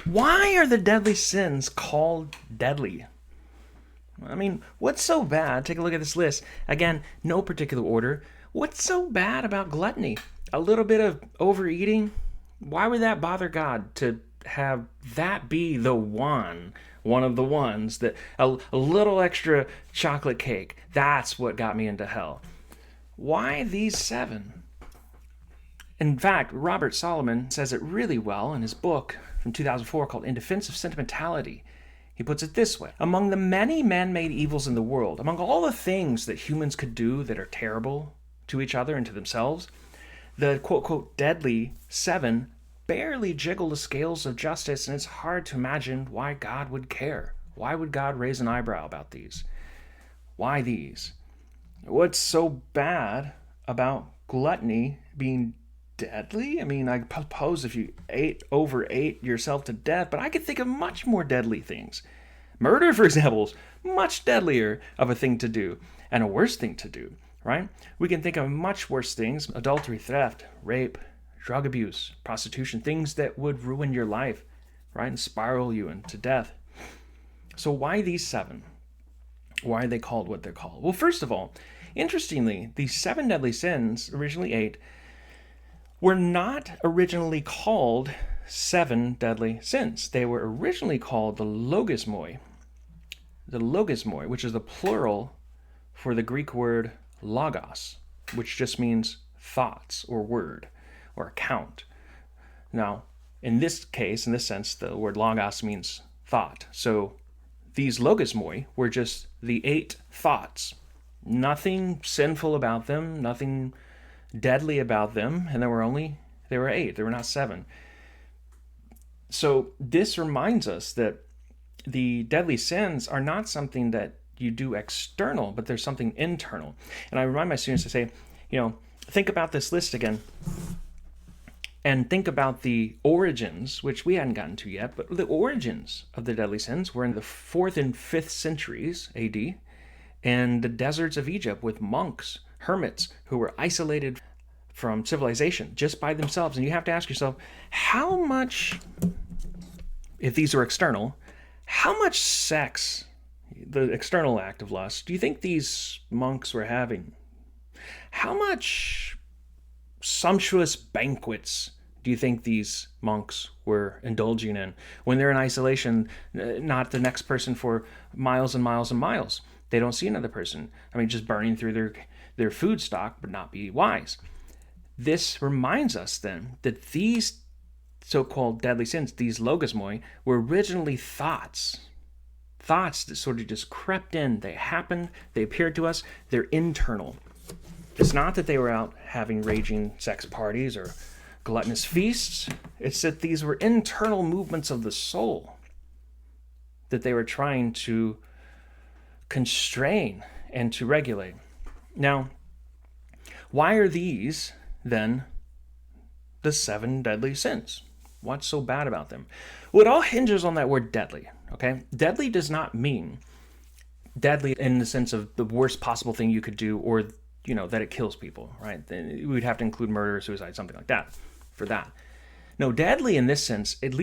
Why are the deadly sins called deadly? I mean, what's so bad? Take a look at this list. Again, no particular order. What's so bad about gluttony? A little bit of overeating? Why would that bother God to have that be the one of the ones that a little extra chocolate cake? That's what got me into hell. Why these seven? In fact, Robert Solomon says it really well in his book from 2004 called In Defense of Sentimentality. He puts it this way: among the many man-made evils in the world, among all the things that humans could do that are terrible to each other and to themselves, the quote-quote deadly seven barely jiggle the scales of justice, and it's hard to imagine why God would care. Why would God raise an eyebrow about these? Why these? What's so bad about gluttony being deadly? I mean, I suppose if you overate yourself to death, but I could think of much more deadly things. Murder, for example, is much deadlier of a thing to do and a worse thing to do, right? We can think of much worse things: adultery, theft, rape, drug abuse, prostitution, things that would ruin your life, right, and spiral you into death. So why these seven? Why are they called what they're called? Well, first of all, interestingly, these seven deadly sins, originally eight, were not originally called seven deadly sins. They were originally called the logismoi. The logismoi, which is the plural for the Greek word logos, which just means thoughts or word or account. Now, in this case, in this sense, the word logos means thought. So these logismoi were just the eight thoughts. Nothing sinful about them, nothing deadly about them, and there were eight. There were not seven. So this reminds us that the deadly sins are not something that you do external, but there's something internal. And I remind my students to say, think about this list again, and think about the origins, which we hadn't gotten to yet, but the origins of the deadly sins were in the 4th and 5th centuries AD, and the deserts of Egypt with monks, hermits who were isolated from civilization just by themselves. And you have to ask yourself, how much, if these are external, how much sex, the external act of lust, do you think these monks were having? How much sumptuous banquets do you think these monks were indulging in when they're in isolation, not the next person for miles and miles and miles? They don't see another person. I mean, just burning through their food stock, but not be wise. This reminds us then that these so-called deadly sins, these logismoi, were originally thoughts that sort of just crept in. They happened, they appeared to us, they're internal. It's not that they were out having raging sex parties or gluttonous feasts. It's that these were internal movements of the soul that they were trying to constrain and to regulate. Now, why are these then the seven deadly sins? What's so bad about them? Well, it all hinges on that word deadly, okay? Deadly does not mean deadly in the sense of the worst possible thing you could do, or, that it kills people, right? Then we'd have to include murder, suicide, something like that for that. No, deadly in this sense, it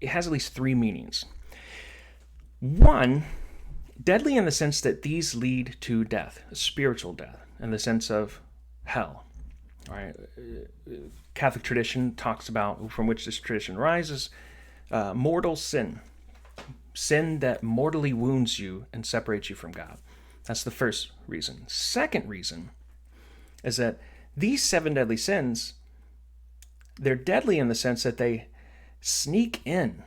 has at least three meanings. One, deadly in the sense that these lead to death, spiritual death, in the sense of hell. All right. Catholic tradition talks about, from which this tradition rises, mortal sin that mortally wounds you and separates you from God. That's the first reason. Second reason is that these seven deadly sins, they're deadly in the sense that they sneak in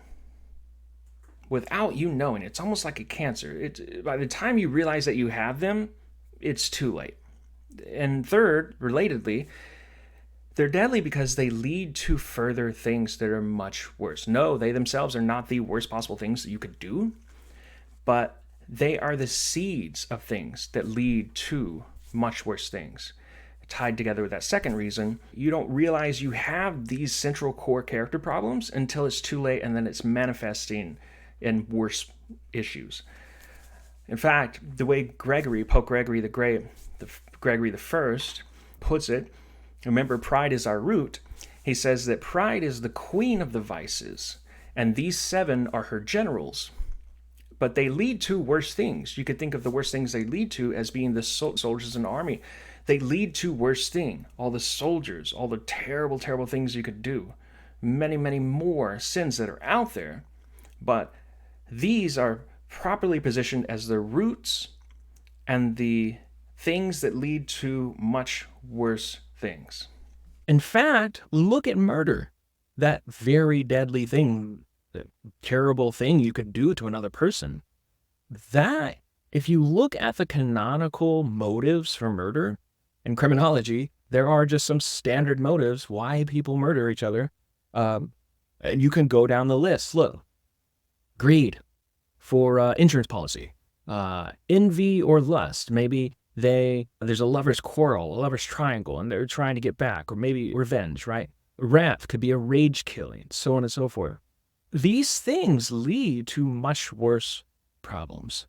without you knowing. It's almost like a cancer. By the time you realize that you have them, it's too late. And third, relatedly, they're deadly because they lead to further things that are much worse. No, they themselves are not the worst possible things that you could do, but they are the seeds of things that lead to much worse things. Tied together with that second reason, you don't realize you have these central core character problems until it's too late, and then it's manifesting in worse issues. In fact, the way Pope Gregory the Great, Gregory the First, puts it, remember, pride is our root. He says that pride is the queen of the vices, And these 7 are her generals. But they lead to worse things. You could think of the worst things they lead to as being the soldiers in the army. They lead to worse thing. All the soldiers, all the terrible, terrible things you could do. Many, many more sins that are out there. But these are properly positioned as the roots and the things that lead to much worse things. In fact, look at murder. That very deadly thing, the terrible thing you could do to another person. That, if you look at the canonical motives for murder in criminology, there are just some standard motives why people murder each other. And you can go down the list. Look, greed for insurance policy, envy or lust. Maybe there's a lover's quarrel, a lover's triangle, and they're trying to get back, or maybe revenge, right? Wrath could be a rage killing, so on and so forth. These things lead to much worse problems.